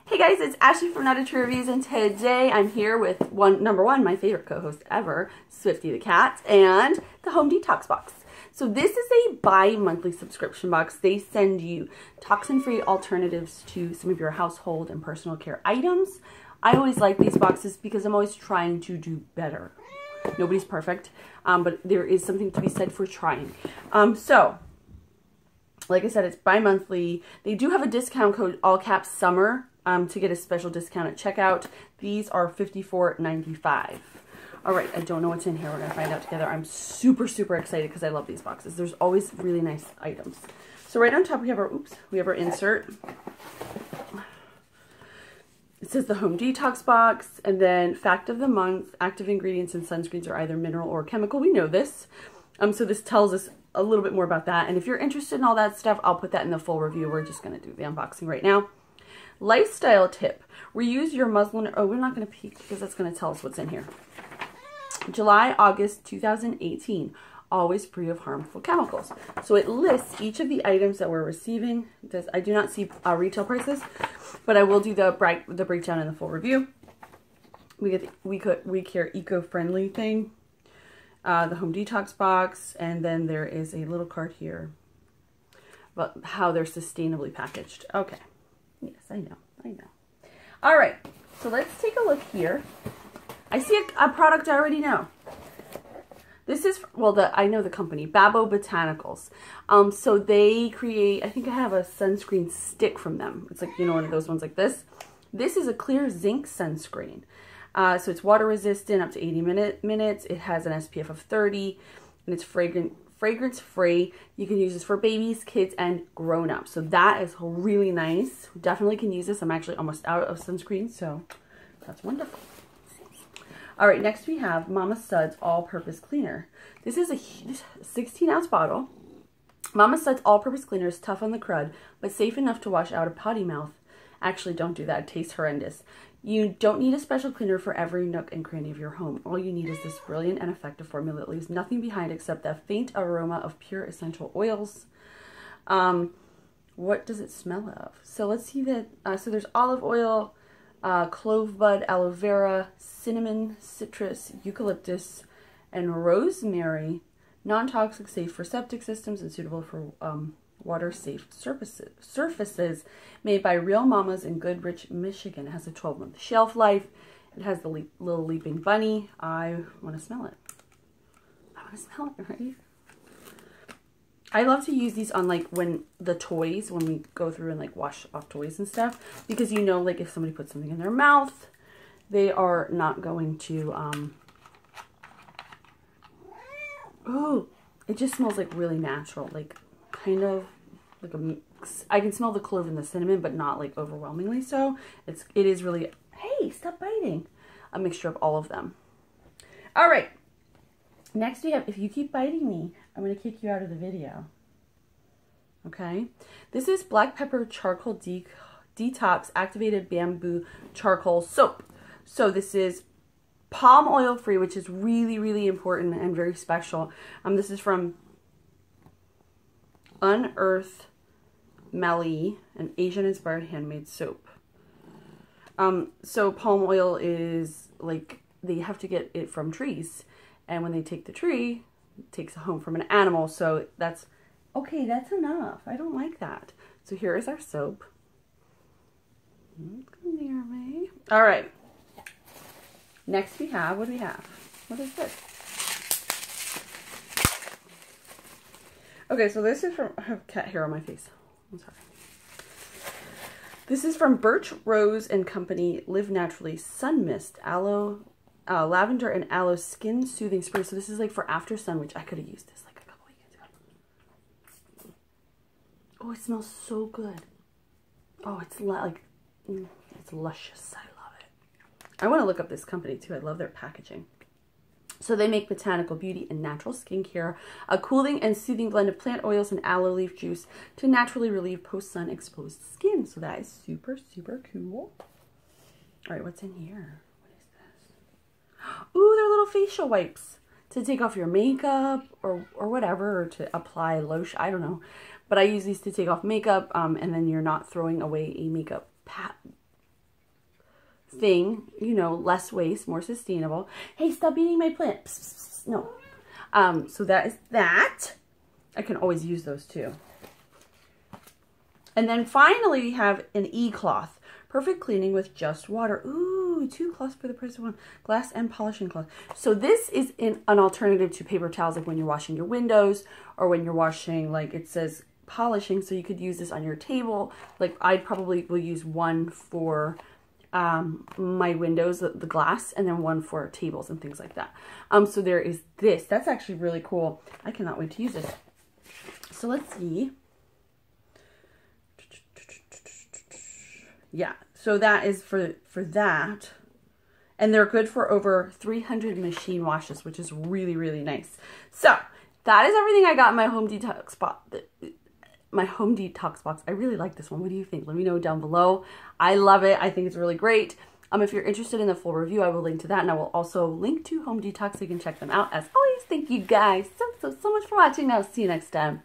Hey guys, it's Ashley from Not a True Reviews, and today I'm here with number one, my favorite co-host ever, Swifty the cat, and the Home Detox box. So this is a bi-monthly subscription box. They send you toxin-free alternatives to some of your household and personal care items. I always like these boxes because I'm always trying to do better. Nobody's perfect, but there is something to be said for trying. So, like I said, it's bi-monthly. They do have a discount code, all caps summer, to get a special discount at checkout. These are $54.95. All right, I don't know what's in here. We're going to find out together. I'm super, super excited because I love these boxes. There's always really nice items. So right on top, we have our insert. It says the Home Detox box, and then fact of the month, active ingredients in sunscreens are either mineral or chemical. We know this. So this tells us a little bit more about that. And if you're interested in all that stuff, I'll put that in the full review. We're just going to do the unboxing right now. Lifestyle tip. Reuse your muslin. Oh, we're not going to peek because that's going to tell us what's in here. July, August 2018. Always free of harmful chemicals. So it lists each of the items that we're receiving. I do not see retail prices, but I will do the breakdown in the full review. We get the We Care eco-friendly thing, the Home Detox box, and then there is a little card here about how they're sustainably packaged. Okay. Yes, I know. All right, so let's take a look here. I see a product I already know. This is, well, I know the company, Babo Botanicals. So they create, I think I have a sunscreen stick from them. It's like, you know, one of those ones like this. This is a clear zinc sunscreen. So it's water resistant up to 80 minutes. It has an SPF of 30, and it's fragrance free. You can use this for babies, kids, and grown-ups. So that is really nice. Definitely can use this. I'm actually almost out of sunscreen, so that's wonderful. All right, next we have Mama Suds All-Purpose Cleaner. This is a 16-ounce bottle. Mama Suds All-Purpose Cleaner is tough on the crud, but safe enough to wash out a potty mouth. Actually, don't do that. It tastes horrendous. You don't need a special cleaner for every nook and cranny of your home. All you need is this brilliant and effective formula that leaves nothing behind except that faint aroma of pure essential oils. What does it smell of? So let's see that. So there's olive oil, clove bud, aloe vera, cinnamon, citrus, eucalyptus, and rosemary. Non-toxic, safe for septic systems, and suitable for water-safe surfaces. Made by Real Mamas in Goodrich, Michigan. It has a 12-month shelf life. It has the little leaping bunny. I want to smell it. Right? I love to use these on, like, when we go through and, like, wash off toys and stuff, because you know, like, if somebody puts something in their mouth, they are not going to, oh, it just smells, like, really natural, like, kind of, like I can smell the clove and the cinnamon, but not, like, overwhelmingly so. It is really, hey, stop biting, a mixture of all of them. All right. Next we have, if you keep biting me, I'm going to kick you out of the video. Okay? This is Black Pepper Charcoal Detox Activated Bamboo Charcoal Soap. So this is palm oil free, which is really, really important and very special. This is from Unearth Mali, an Asian-inspired handmade soap. So palm oil is, like, they have to get it from trees. And when they take the tree, it takes it home from an animal. So that's, okay, that's enough. I don't like that. So here is our soap. Don't come near me. All right. Next we have, what do we have? What is this? Okay, so this is from, I have cat hair on my face. I'm sorry. This is from Birch Rose and Company Live Naturally Sun Mist Aloe. Lavender and aloe skin soothing spray. So this is like for after sun, which I could have used this like a couple weekends ago. Oh, it smells so good. Oh, it's it's luscious. I love it. I want to look up this company too. I love their packaging. So they make botanical beauty and natural skincare, a cooling and soothing blend of plant oils and aloe leaf juice to naturally relieve post-sun exposed skin. So that is super, super cool. All right, what's in here? Ooh, they're little facial wipes to take off your makeup or whatever, or to apply lotion. I don't know. But I use these to take off makeup, and then you're not throwing away a makeup thing, you know, less waste, more sustainable. Hey, stop eating my plant. Psst, psst, psst. No. So that is that. I can always use those too. And then finally we have an e-cloth. Perfect cleaning with just water. Ooh, 2 cloths for the price of 1. Glass and polishing cloth. So this is an alternative to paper towels, like when you're washing your windows or when you're washing, like it says polishing. So you could use this on your table. Like I probably will use one for my windows, the glass, and then one for tables and things like that. So there is this. That's actually really cool. I cannot wait to use it. So let's see. Yeah, so that is for that. And they're good for over 300 machine washes, which is really, really nice. So that is everything I got in my home detox box. I really like this one. What do you think? Let me know down below. I love it. I think it's really great. If you're interested in the full review, I will link to that, and I will also link to Home Detox so you can check them out. As always, thank you guys so much for watching. I'll see you next time.